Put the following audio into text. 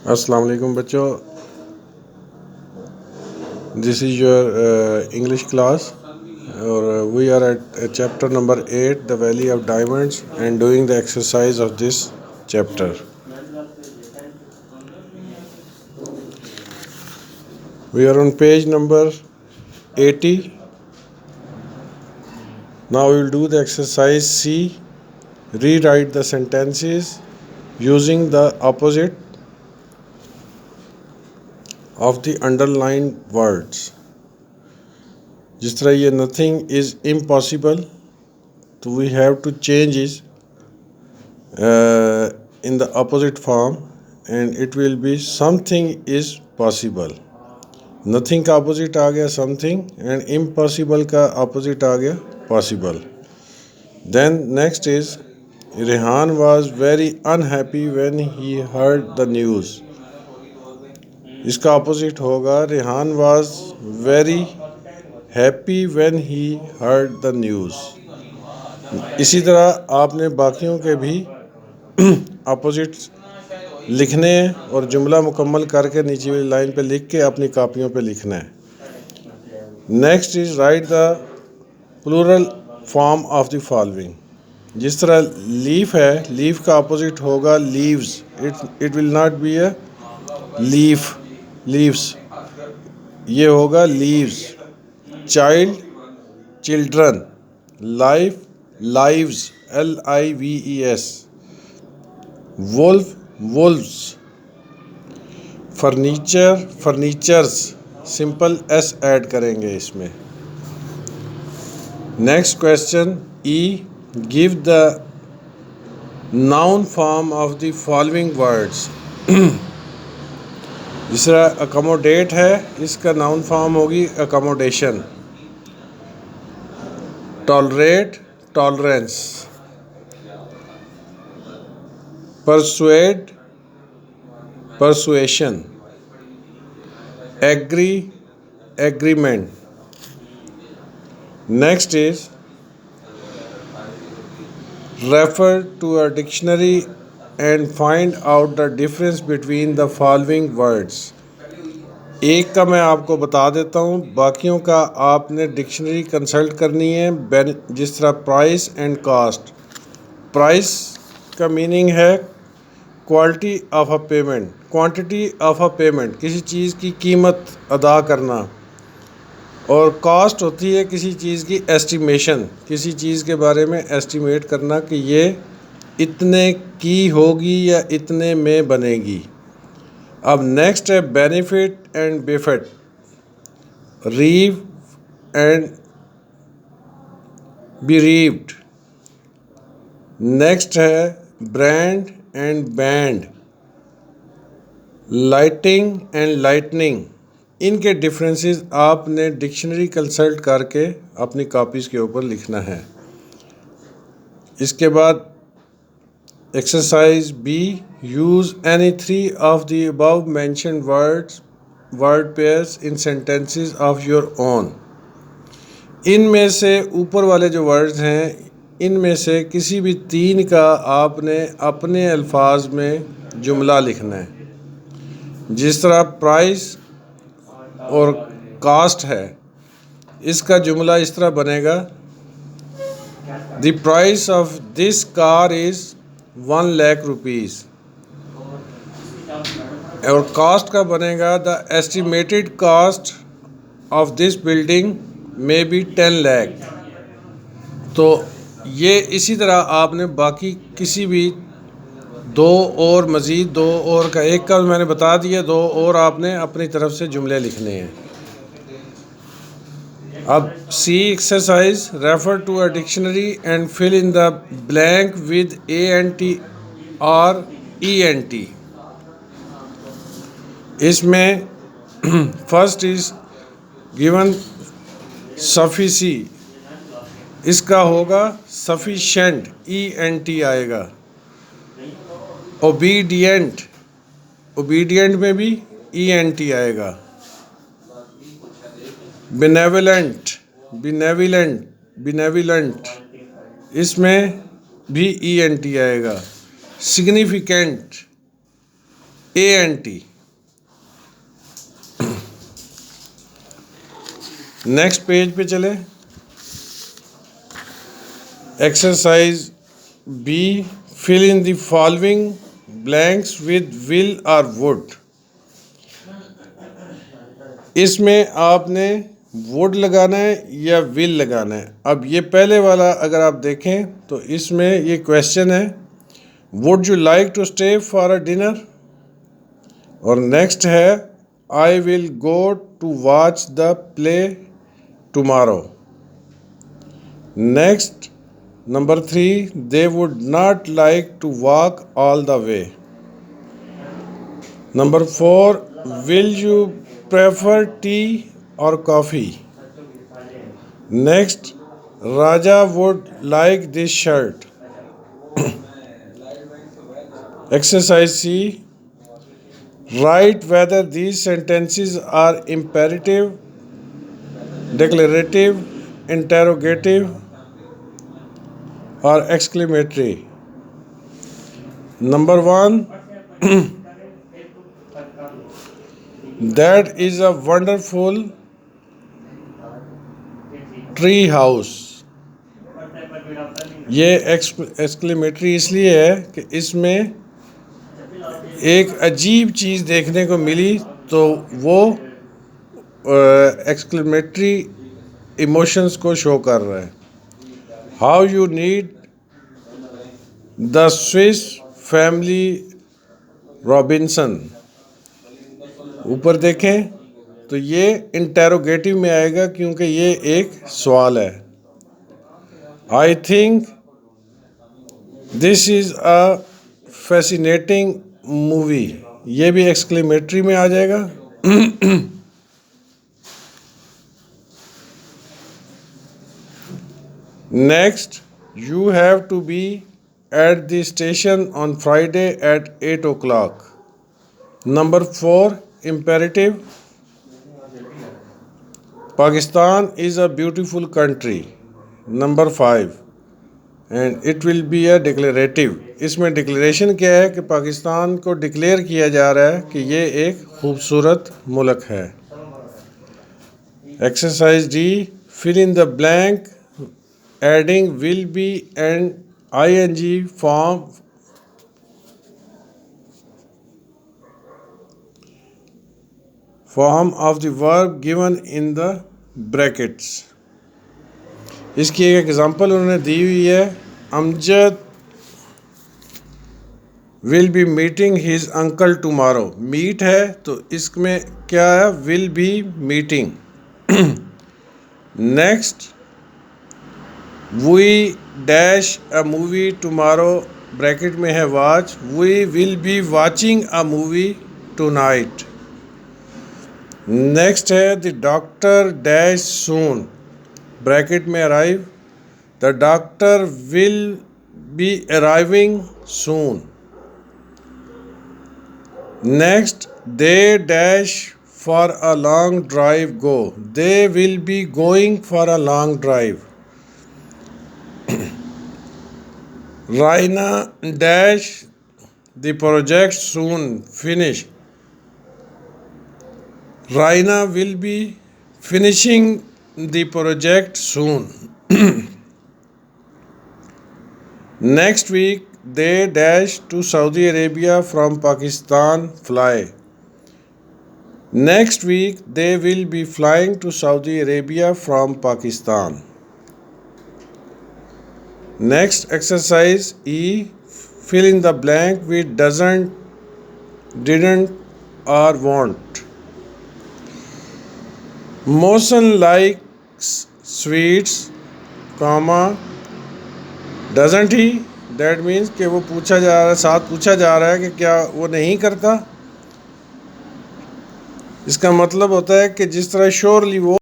अस्सलाम वालेकुम बच्चों, this is your English class और we are at chapter number 8 the valley of diamonds and doing the exercise of this chapter. We are on page number 80. Now we will do the exercise C. Rewrite the sentences using the opposite of the underlined words. जिस तरह ये nothing is impossible, तो we have to change it in the opposite form and it will be something is possible. Nothing का opposite आ गया something and impossible का opposite आ गया possible. Then next is Rehan was very unhappy when he heard the news. इसका opposite होगा Rehan was very happy when he heard the news. इसी तरह आपने बाकियों के भी अपोजिट लिखने हैं और जुमला मुकम्मल करके नीचे वाली लाइन पे लिख के अपनी कापियों पे लिखना है. Next is write the plural form of the following. जिस तरह लीफ है, लीफ का अपोजिट होगा leaves. It will not be a leaf, leaves, ये होगा leaves. Child, children. Life, lives, lives. wolf, wolves. furniture, furnitures, simple s add करेंगे इसमें. Next question E. Give the noun form of the following words. दूसरा accommodate है, इसका noun form होगी accommodation. Tolerate, tolerance. Persuade, persuasion. Agree, agreement. Next is refer to a dictionary and find out the difference between the following words. एक का मैं आपको बता देता हूँ, बाकियों का आपने डिक्शनरी कंसल्ट करनी है. जिस तरह प्राइस एंड कास्ट. प्राइस का मीनिंग है quality of a payment, quantity of a payment, किसी चीज़ की कीमत अदा करना. और कास्ट होती है किसी चीज़ की एस्टिमेशन, किसी चीज़ के बारे में एस्टिमेट करना कि ये इतने की होगी या इतने में बनेगी. अब नेक्स्ट है benefit and befit, bereave and bereaved. Next है brand and band, lighting and lightning. इनके डिफरेंसेस आपने डिक्शनरी कंसल्ट करके अपनी कॉपीज़ के ऊपर लिखना है. इसके बाद exercise B. Use any 3 of the above mentioned word pairs in sentences of your own. इनमें से ऊपर वाले जो वर्ड्स हैं, इनमें से किसी भी 3 का आपने अपने अल्फाज में जुमला लिखना है. जिस तरह प्राइस और कास्ट है, इसका जुमला इस तरह बनेगा the price of this car is 1 lakh rupees. और कास्ट का बनेगा the estimated cost of this building may be 10 lakh. तो ये इसी तरह आपने बाकी किसी भी 2 और मज़ीद 2 और का, एक का मैंने बता दिया, 2 और आपने अपनी तरफ से जुमले लिखने हैं. अब C exercise. Refer to a dictionary and fill in the blank with ANT और ENT. इसमें फर्स्ट इज गिवन सफिसी, इसका होगा सफिशेंट, ENT आएगा. ओबीडियंट, ओबीडियंट में भी ENT आएगा. बेनेवलेंट, बेनेवलेंट, बेनेवलेंट, इसमें भी ENT आएगा. Significant, ANT। नेक्स्ट पेज पे चले। Exercise B, fill in the following blanks with will और वुड। इसमें आपने वुड लगाना है या विल लगाना है। अब ये पहले वाला अगर आप देखें तो इसमें ये क्वेश्चन है, would you like to stay for a dinner, और नेक्स्ट है I will go to watch the play tomorrow. Next number 3, they would not like to walk all the way. Number 4, will you prefer tea or coffee? Next, Raja would like this shirt. Exercise C, write whether these sentences are imperative, declarative, interrogative or exclamatory. Number 1, that is a wonderful tree house। ये exclamatory इसलिए है कि इसमें एक अजीब चीज़ देखने को मिली, तो वो एक्सक्लेमेटरी इमोशंस को शो कर रहा है। How you need the Swiss family Robinson. ऊपर देखें तो ये इंटेरोगेटिव में आएगा क्योंकि ये एक सवाल है। I think this is a fascinating movie, ये भी एक्सक्लेमेटरी में आ जाएगा। Next, you have to be at the station on Friday at 8 o'clock। Number 4, imperative, Pakistan is a beautiful country। Number 5, and it will be a declarative। इसमें declaration क्या है कि पाकिस्तान को डिक्लेयर किया जा रहा है कि ये एक खूबसूरत मुल्क है। Exercise D, fill in the blank adding will be and ing form of the verb given in the brackets। इसकी एक एग्जांपल उन्होंने दी हुई है, Amjad will be meeting his uncle tomorrow. Meet है तो इसमें क्या है, will be meeting. Next, we dash a movie tomorrow, bracket में है watch, we will be watching a movie tonight. Next है the doctor dash soon, bracket में arrive, the doctor will be arriving soon. Next, they dash for a long drive go, they will be going for a long drive. Raina dash the project soon finish, Raina will be finishing the project soon। Next week, they dash to Saudi Arabia from Pakistan fly। Next week, they will be flying to Saudi Arabia from Pakistan। Next exercise E, fill in the blank with doesn't, didn't or won't। Motion likes sweets, comma, doesn't he? That means कि वो पूछा जा रहा है, साथ पूछा जा रहा है कि क्या वो नहीं करता। इसका मतलब होता है कि जिस तरह श्योरली वो